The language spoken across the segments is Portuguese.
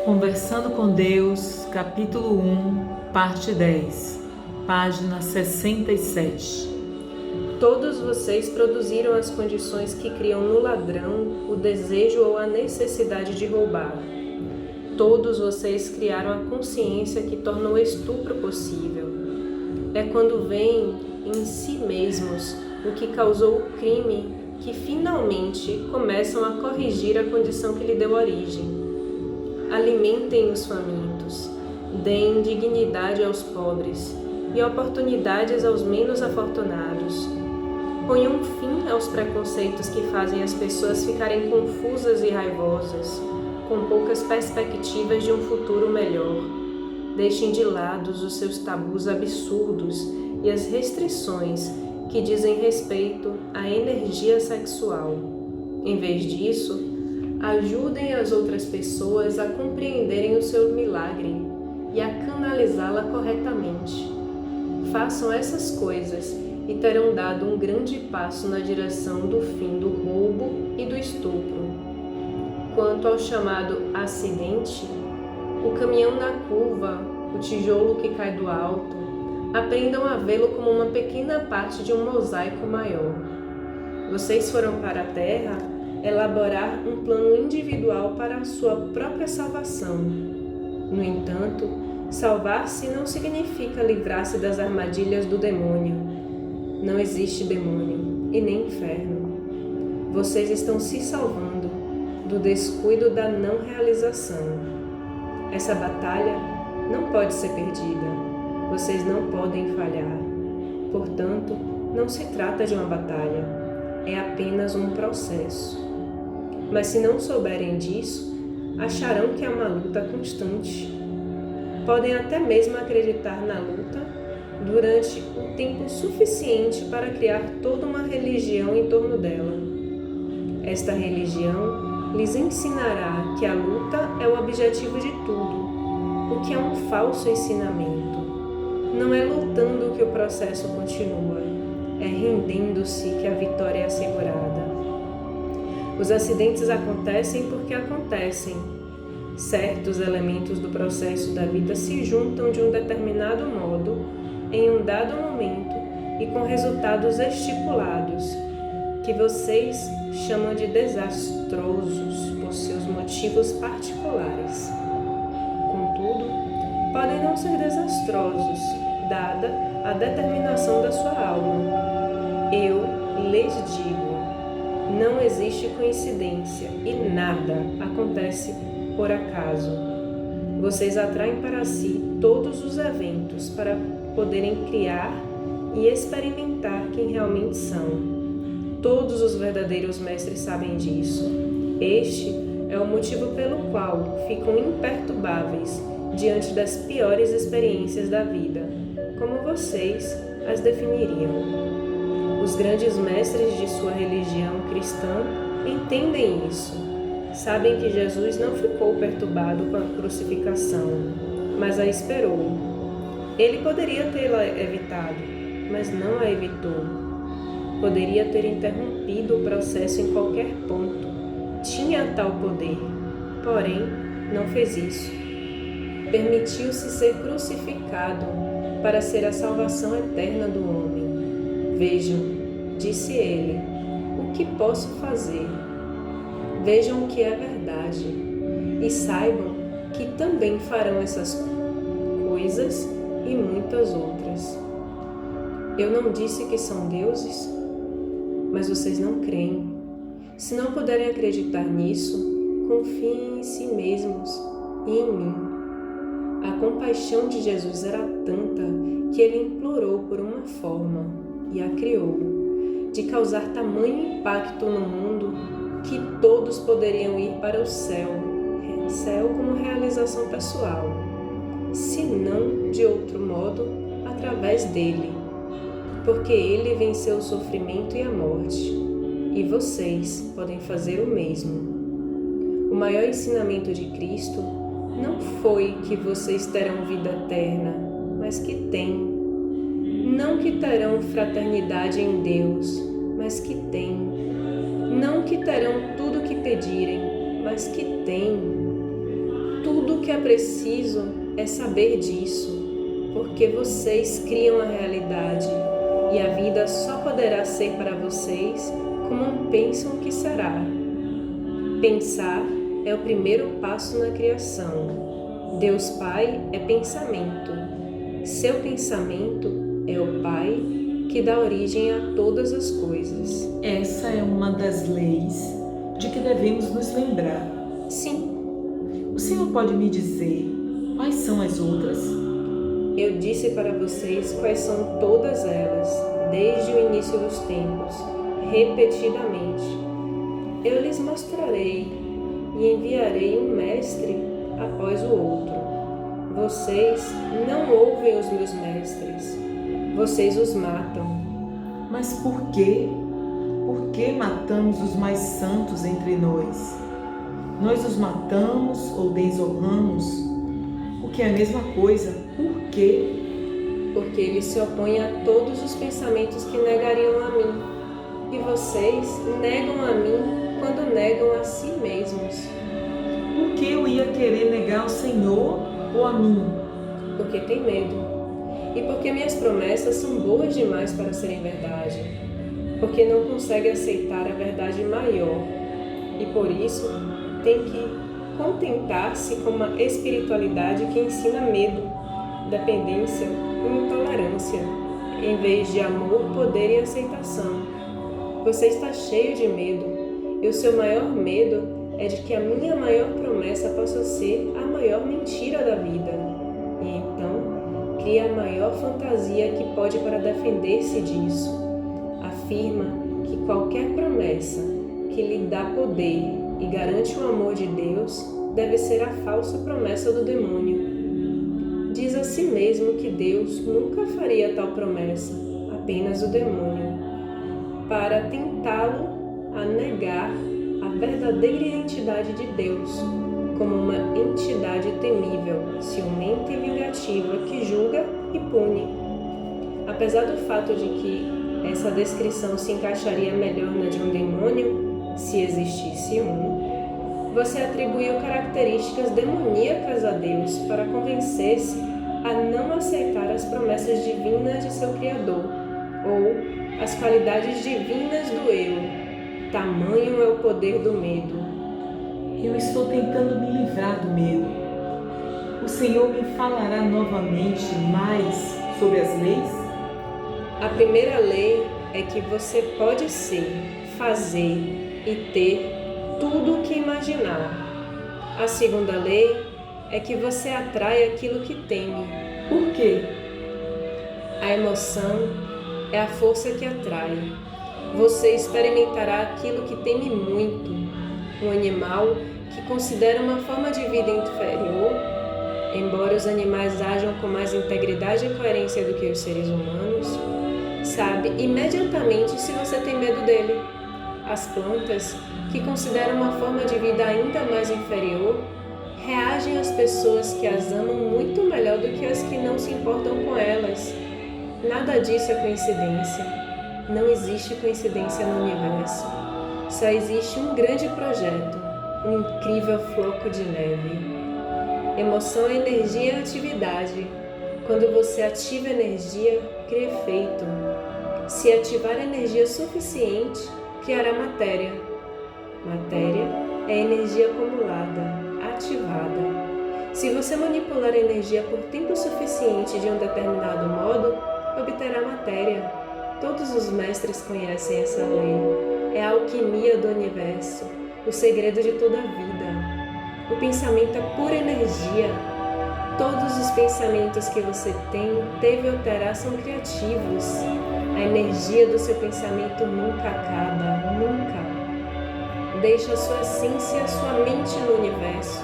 Conversando com Deus, capítulo 1, parte 10, página 67. Todos vocês produziram as condições que criam no ladrão o desejo ou a necessidade de roubar. Todos vocês criaram a consciência que torna o estupro possível. É quando veem em si mesmos o que causou o crime que finalmente começam a corrigir a condição que lhe deu origem. Alimentem os famintos, deem dignidade aos pobres e oportunidades aos menos afortunados. Ponham fim aos preconceitos que fazem as pessoas ficarem confusas e raivosas, com poucas perspectivas de um futuro melhor. Deixem de lado os seus tabus absurdos e as restrições que dizem respeito à energia sexual. Em vez disso, ajudem as outras pessoas a compreenderem o seu milagre e a canalizá-la corretamente. Façam essas coisas e terão dado um grande passo na direção do fim do roubo e do estupro. Quanto ao chamado acidente, o caminhão na curva, o tijolo que cai do alto, aprendam a vê-lo como uma pequena parte de um mosaico maior. Vocês foram para a Terra elaborar um plano individual para a sua própria salvação. No entanto, salvar-se não significa livrar-se das armadilhas do demônio. Não existe demônio e nem inferno. Vocês estão se salvando do descuido da não realização. Essa batalha não pode ser perdida. Vocês não podem falhar. Portanto, não se trata de uma batalha. É apenas um processo. Mas se não souberem disso, acharão que é uma luta constante. Podem até mesmo acreditar na luta durante o tempo suficiente para criar toda uma religião em torno dela. Esta religião lhes ensinará que a luta é o objetivo de tudo, o que é um falso ensinamento. Não é lutando que o processo continua, é rendendo-se que a vitória é assegurada. Os acidentes acontecem porque acontecem. Certos elementos do processo da vida se juntam de um determinado modo, em um dado momento e com resultados estipulados, que vocês chamam de desastrosos por seus motivos particulares. Contudo, podem não ser desastrosos, dada a determinação da sua alma. Eu lhes digo, não existe coincidência e nada acontece por acaso. Vocês atraem para si todos os eventos para poderem criar e experimentar quem realmente são. Todos os verdadeiros mestres sabem disso. Este é o motivo pelo qual ficam imperturbáveis diante das piores experiências da vida, como vocês as definiriam. Os grandes mestres de sua religião cristã entendem isso. Sabem que Jesus não ficou perturbado com a crucificação, mas a esperou. Ele poderia tê-la evitado, mas não a evitou. Poderia ter interrompido o processo em qualquer ponto. Tinha tal poder, porém não fez isso. Permitiu-se ser crucificado para ser a salvação eterna do homem. Vejam, disse ele, o que posso fazer? Vejam o que é verdade e saibam que também farão essas coisas e muitas outras. Eu não disse que são deuses, mas vocês não creem. Se não puderem acreditar nisso, confiem em si mesmos e em mim. A compaixão de Jesus era tanta que ele implorou por uma forma e a criou, de causar tamanho impacto no mundo que todos poderiam ir para o céu como realização pessoal, se não de outro modo, através dele, porque ele venceu o sofrimento e a morte, e vocês podem fazer o mesmo. O maior ensinamento de Cristo não foi que vocês terão vida eterna, mas que têm. Não que terão fraternidade em Deus, mas que têm. Não que terão tudo o que pedirem, mas que têm. Tudo que é preciso é saber disso, porque vocês criam a realidade e a vida só poderá ser para vocês como pensam que será. Pensar é o primeiro passo na criação. Deus Pai é pensamento. Seu pensamento é o Pai que dá origem a todas as coisas. Essa é uma das leis de que devemos nos lembrar. Sim, O Senhor pode me dizer quais são as outras? eu disse para vocês quais são todas elas, desde o início dos tempos, repetidamente. Eu lhes mostrarei e enviarei um mestre após o outro. Vocês não ouvem os meus mestres, vocês os matam. Mas por quê? Por que matamos os mais santos entre nós? Nós os matamos ou desonramos? O que é a mesma coisa. Por quê? Porque eles se opõem a todos os pensamentos que negariam a mim. E vocês negam a mim quando negam a si mesmos. Por que eu ia querer negar ao Senhor ou a mim? Porque tem medo. E porque minhas promessas são boas demais para serem verdade. Porque não consegue aceitar a verdade maior. E por isso tem que contentar-se com uma espiritualidade que ensina medo, dependência e intolerância, em vez de amor, poder e aceitação. Você está cheio de medo, e o seu maior medo é de que a minha maior promessa possa ser a maior mentira da vida. E então, cria a maior fantasia que pode para defender-se disso. Afirma que qualquer promessa que lhe dá poder e garante o amor de Deus deve ser a falsa promessa do demônio. Diz a si mesmo que Deus nunca faria tal promessa, apenas o demônio, para tentá-lo a negar a verdadeira identidade de Deus, como uma entidade temível, ciumenta e vingativa que julga e pune. Apesar do fato de que essa descrição se encaixaria melhor na de um demônio, se existisse um, você atribuiu características demoníacas a Deus para convencer-se a não aceitar as promessas divinas de seu Criador, ou as qualidades divinas do eu. Tamanho é o poder do medo. Eu estou tentando me livrar do medo. O Senhor me falará novamente mais sobre as leis? A primeira lei é que você pode ser, fazer e ter tudo o que imaginar. A segunda lei é que você atrai aquilo que teme. Por quê? A emoção é a força que atrai. Você experimentará aquilo que teme muito. Um animal que considera uma forma de vida inferior, embora os animais ajam com mais integridade e coerência do que os seres humanos, sabe imediatamente se você tem medo dele. As plantas, que consideram uma forma de vida ainda mais inferior, reagem às pessoas que as amam muito melhor do que as que não se importam com elas. Nada disso é coincidência. Não existe coincidência no universo. Só existe um grande projeto, um incrível floco de neve. Emoção é energia e atividade. Quando você ativa energia, cria efeito. Se ativar energia suficiente, criará matéria. Matéria é energia acumulada, ativada. Se você manipular a energia por tempo suficiente de um determinado modo, obterá matéria. Todos os mestres conhecem essa lei. É a alquimia do universo, o segredo de toda a vida. O pensamento é pura energia. Todos os pensamentos que você tem, teve ou terá são criativos. A energia do seu pensamento nunca acaba, nunca. Deixa a sua essência, a sua mente no universo,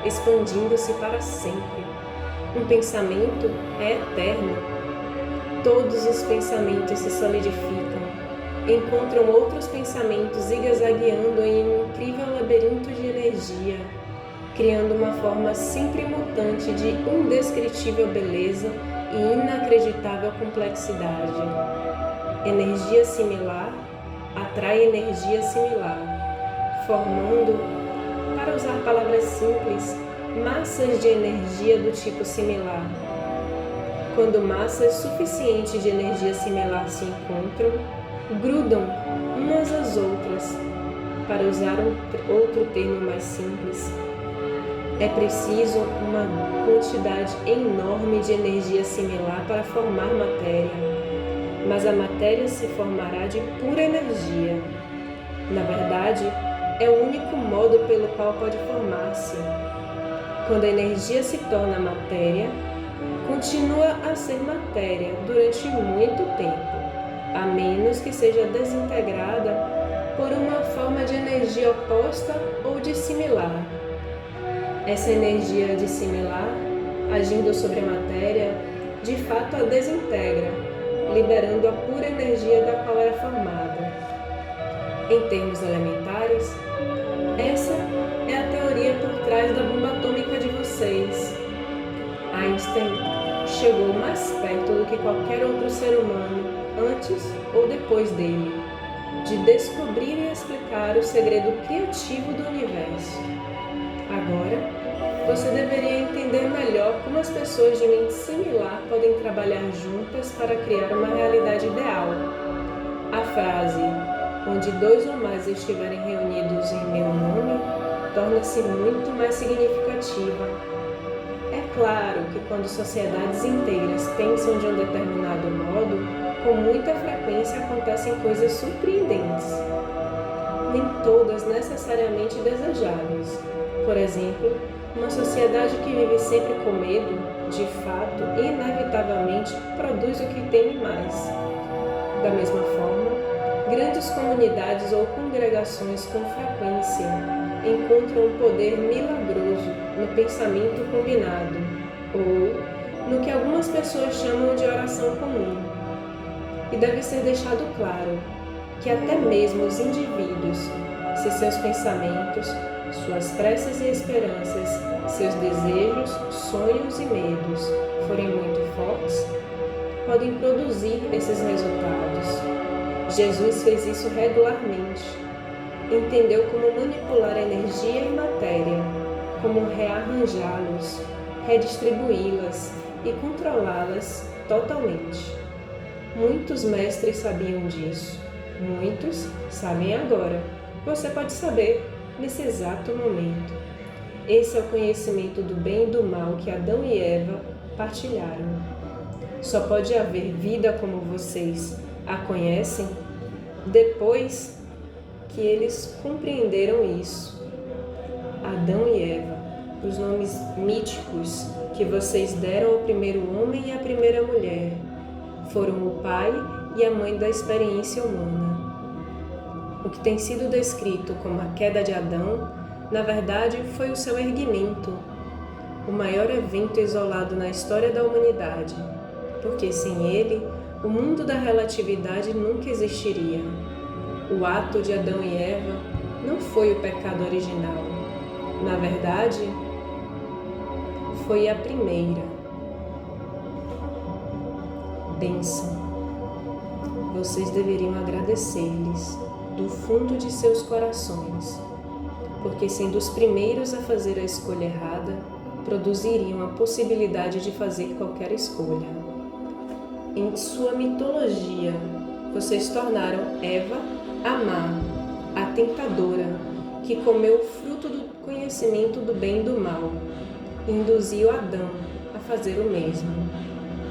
expandindo-se para sempre. Um pensamento é eterno. Todos os pensamentos se solidificam, encontram outros pensamentos zigue-zagueando em um incrível labirinto de energia, criando uma forma sempre mutante de indescritível beleza e inacreditável complexidade. Energia similar atrai energia similar, formando, para usar palavras simples, massas de energia do tipo similar. Quando massas suficientes de energia similar se encontram, grudam umas às outras. Para usar outro termo mais simples, é preciso uma quantidade enorme de energia similar para formar matéria, mas a matéria se formará de pura energia. Na verdade, é o único modo pelo qual pode formar-se. Quando a energia se torna matéria, continua a ser matéria durante muito tempo, a menos que seja desintegrada por uma forma de energia oposta ou dissimilar. Essa energia dissimilar, agindo sobre a matéria, de fato a desintegra, liberando a pura energia da qual era formada. Em termos elementares, essa é a teoria por trás da bomba atômica de vocês. Einstein chegou mais perto do que qualquer outro ser humano, antes ou depois dele, de descobrir e explicar o segredo criativo do universo. Agora, você deveria entender melhor como as pessoas de mente similar podem trabalhar juntas para criar uma realidade ideal. A frase, onde 2 ou mais estiverem reunidos em meu nome, torna-se muito mais significativa. É claro que quando sociedades inteiras pensam de um determinado modo, com muita frequência acontecem coisas surpreendentes, nem todas necessariamente desejáveis. Por exemplo, uma sociedade que vive sempre com medo, de fato, inevitavelmente produz o que teme mais. Da mesma forma, grandes comunidades ou congregações com frequência encontram um poder milagroso no pensamento combinado, ou no que algumas pessoas chamam de oração comum. E deve ser deixado claro que até mesmo os indivíduos, se seus pensamentos, suas preces e esperanças, seus desejos, sonhos e medos forem muito fortes, podem produzir esses resultados. Jesus fez isso regularmente. Entendeu como manipular energia e matéria, como rearranjá-los, redistribuí-las e controlá-las totalmente. Muitos mestres sabiam disso. Muitos sabem agora. Você pode saber nesse exato momento. Esse é o conhecimento do bem e do mal que Adão e Eva partilharam. Só pode haver vida como vocês a conhecem depois que eles compreenderam isso. Adão e Eva, os nomes míticos que vocês deram ao primeiro homem e à primeira mulher, foram o pai e a mãe da experiência humana. O que tem sido descrito como a queda de Adão, na verdade, foi o seu erguimento, o maior evento isolado na história da humanidade, porque sem ele, o mundo da relatividade nunca existiria. O ato de Adão e Eva não foi o pecado original. Na verdade, foi a primeira. Bênção. Vocês deveriam agradecer-lhes do fundo de seus corações, porque sendo os primeiros a fazer a escolha errada, produziriam a possibilidade de fazer qualquer escolha. Em sua mitologia, vocês tornaram Eva a má, a tentadora, que comeu o fruto do conhecimento do bem e do mal, e induziu Adão a fazer o mesmo.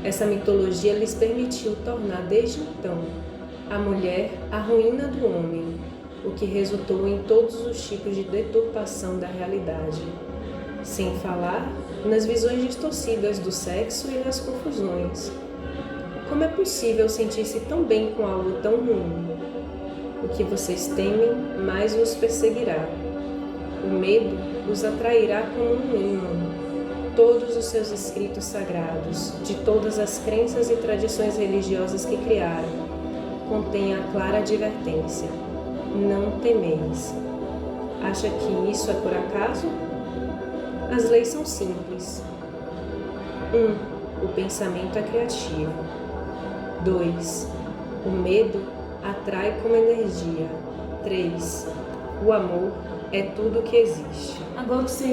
Essa mitologia lhes permitiu tornar desde então a mulher a ruína do homem, o que resultou em todos os tipos de deturpação da realidade, sem falar nas visões distorcidas do sexo e nas confusões. Como é possível sentir-se tão bem com algo tão ruim? O que vocês temem mais os perseguirá. O medo os atrairá como um imã. Todos os seus escritos sagrados, de todas as crenças e tradições religiosas que criaram, contêm a clara advertência: não temeis. Acha que isso é por acaso? As leis são simples. 1. O pensamento é criativo. 2. O medo atrai como energia. 3. O amor é tudo o que existe. Agora o Senhor